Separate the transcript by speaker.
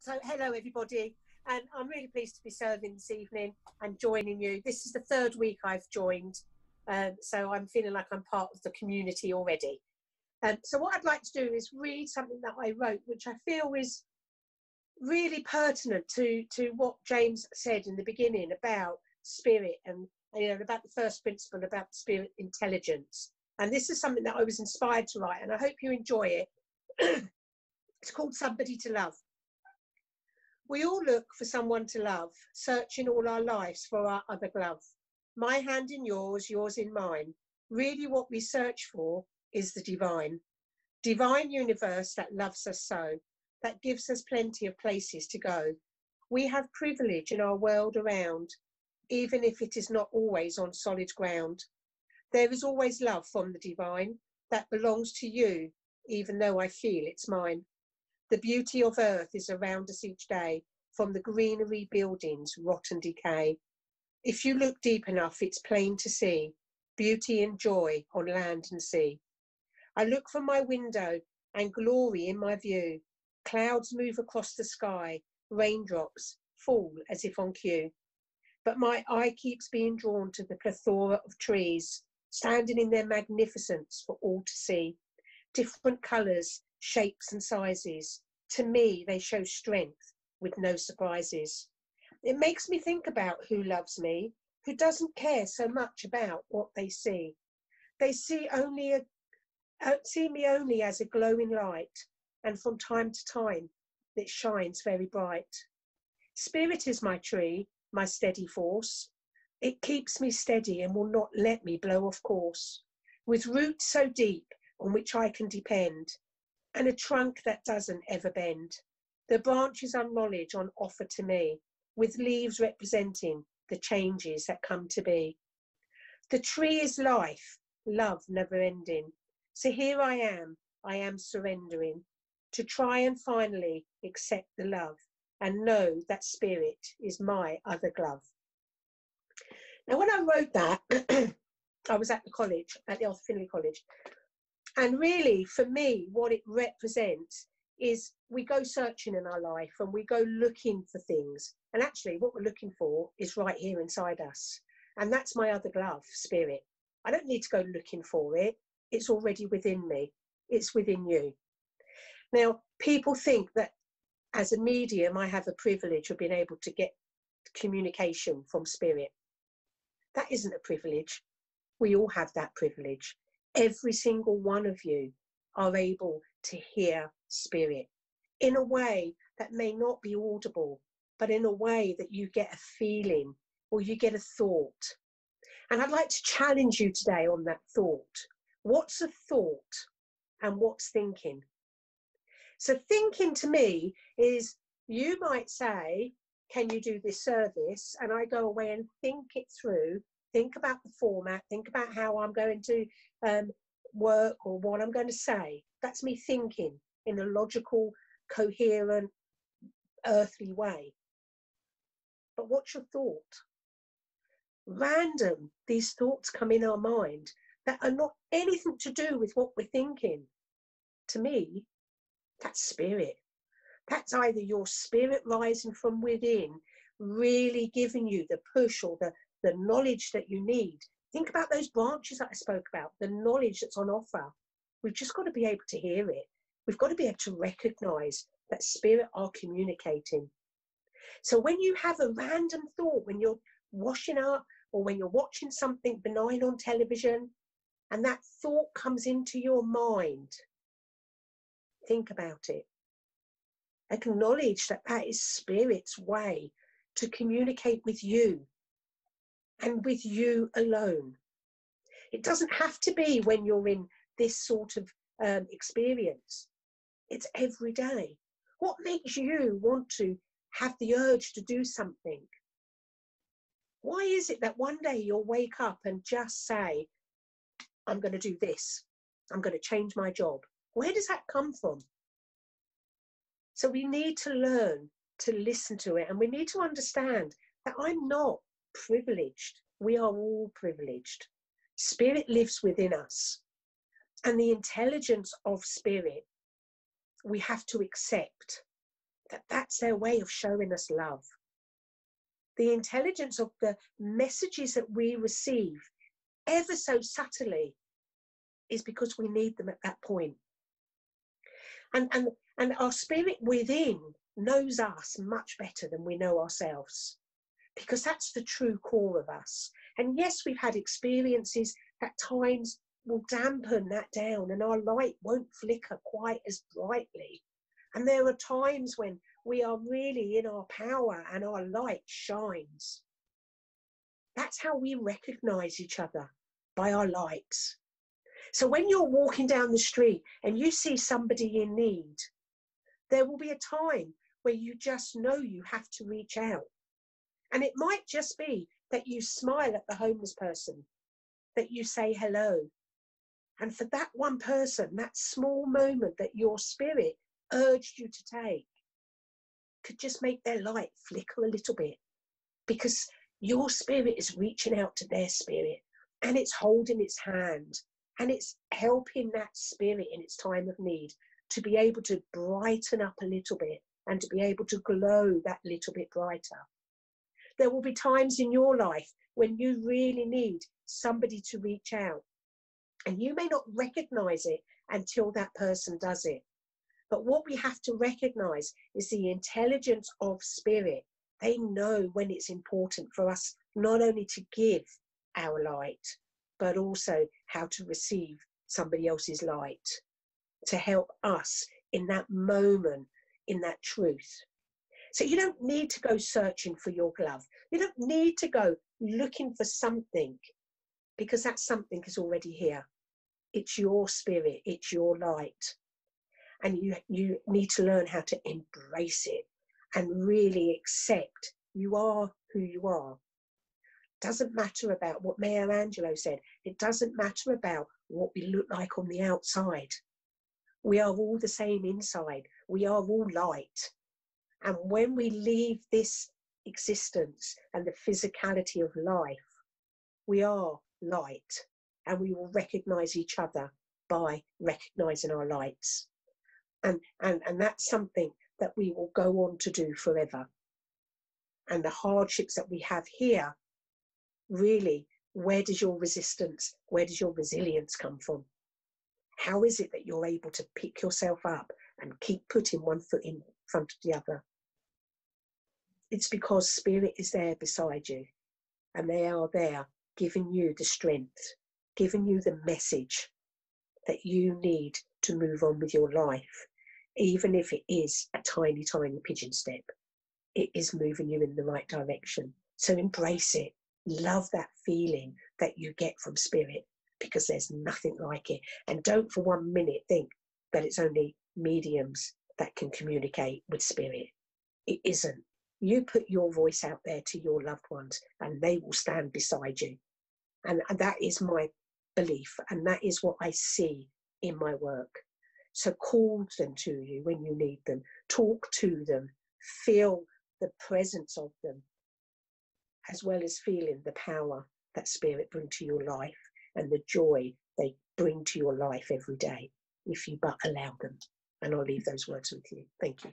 Speaker 1: So hello everybody, and I'm really pleased to be serving this evening and joining you. This is the third week I've joined, so I'm feeling like I'm part of the community already. So what I'd like to do is read something that I wrote, which I feel is really pertinent to what James said in the beginning about spirit and about the first principle about spirit intelligence. And this is something that I was inspired to write, and I hope you enjoy it. It's called Somebody to Love. We all look for someone to love, searching all our lives for our other glove. My hand in yours, yours in mine. Really what we search for is the divine. Divine universe that loves us so, that gives us plenty of places to go. We have privilege in our world around, even if it is not always on solid ground. There is always love from the divine that belongs to you, even though I feel it's mine. The beauty of earth is around us each day, from the greenery buildings rot and decay. If you look deep enough, it's plain to see beauty and joy on land and sea. I look from my window and glory in my view. Clouds move across the sky, raindrops fall as if on cue. But my eye keeps being drawn to the plethora of trees, standing in their magnificence for all to see. Different colours, shapes and sizes. To me, they show strength with no surprises. It makes me think about who loves me, who doesn't care so much about what they see. They see me only as a glowing light, and from time to time, it shines very bright. Spirit is my tree, my steady force. It keeps me steady and will not let me blow off course. With roots so deep on which I can depend, and a trunk that doesn't ever bend. The branches are knowledge on offer to me, with leaves representing the changes that come to be. The tree is life, love never ending. So here I am surrendering to try and finally accept the love and know that spirit is my other glove. Now, when I wrote that, I was at the college, at the Arthur Findlay College. And really, for me, what it represents is we go searching in our life and we go looking for things. And actually, what we're looking for is right here inside us. And that's my other glove, spirit. I don't need to go looking for it. It's already within me. It's within you. Now, people think that as a medium, I have a privilege of being able to get communication from spirit. That isn't a privilege. We all have that privilege. Every single one of you are able to hear spirit in a way that may not be audible, but in a way that you get a feeling or you get a thought. And I'd like to challenge you today on that thought. What's a thought and what's thinking? So thinking to me is, you might say, can you do this service? And I go away and think it through. Think about the format, think about how I'm going to work or what I'm going to say. That's me thinking in a logical, coherent, earthly way. But what's your thought? Random, these thoughts come in our mind that are not anything to do with what we're thinking. To me, that's spirit. That's either your spirit rising from within, really giving you the push or the knowledge that you need. Think about those branches that I spoke about, the knowledge that's on offer. We've just got to be able to hear it. We've got to be able to recognize that spirit are communicating. So when you have a random thought, when you're washing up or when you're watching something benign on television, and that thought comes into your mind, think about it. Acknowledge that that is spirit's way to communicate with you. And with you alone. It doesn't have to be when you're in this sort of experience. It's every day. What makes you want to have the urge to do something? Why is it that one day you'll wake up and just say, I'm going to do this. I'm going to change my job. Where does that come from? So we need to learn to listen to it, and we need to understand that I'm not privileged. We are all privileged. Spirit lives within us, and the intelligence of spirit we have to accept. that's their way of showing us love. The intelligence of the messages that we receive ever so subtly is because we need them at that point. And our spirit within knows us much better than we know ourselves, because that's the true core of us. And yes, we've had experiences at times will dampen that down and our light won't flicker quite as brightly. And there are times when we are really in our power and our light shines. That's how we recognize each other, by our lights. So when you're walking down the street and you see somebody in need, there will be a time where you just know you have to reach out. And it might just be that you smile at the homeless person, that you say hello. And for that one person, that small moment that your spirit urged you to take could just make their light flicker a little bit, because your spirit is reaching out to their spirit and it's holding its hand and it's helping that spirit in its time of need to be able to brighten up a little bit and to be able to glow that little bit brighter. There will be times in your life when you really need somebody to reach out, and you may not recognize it until that person does it. But what we have to recognize is the intelligence of spirit. They know when it's important for us not only to give our light, but also how to receive somebody else's light, to help us in that moment, in that truth. So you don't need to go searching for your glove. You don't need to go looking for something, because that something is already here. It's your spirit, it's your light. And you need to learn how to embrace it and really accept you are who you are. Doesn't matter about what Mayor Angelo said. It doesn't matter about what we look like on the outside. We are all the same inside. We are all light. And when we leave this existence and the physicality of life, we are light, and we will recognize each other by recognizing our lights. And that's something that we will go on to do forever. And the hardships that we have here, really, where does your resistance, where does your resilience come from? How is it that you're able to pick yourself up and keep putting one foot in front of the other? It's because spirit is there beside you, and they are there giving you the strength, giving you the message that you need to move on with your life. Even if it is a tiny, tiny pigeon step, it is moving you in the right direction. So embrace it. Love that feeling that you get from spirit, because there's nothing like it. And don't for 1 minute think that it's only mediums that can communicate with spirit. It isn't. You put your voice out there to your loved ones and they will stand beside you. And that is my belief, and that is what I see in my work. So call them to you when you need them. Talk to them. Feel the presence of them, as well as feeling the power that spirit bring to your life and the joy they bring to your life every day, if you but allow them. And I'll leave those words with you. Thank you.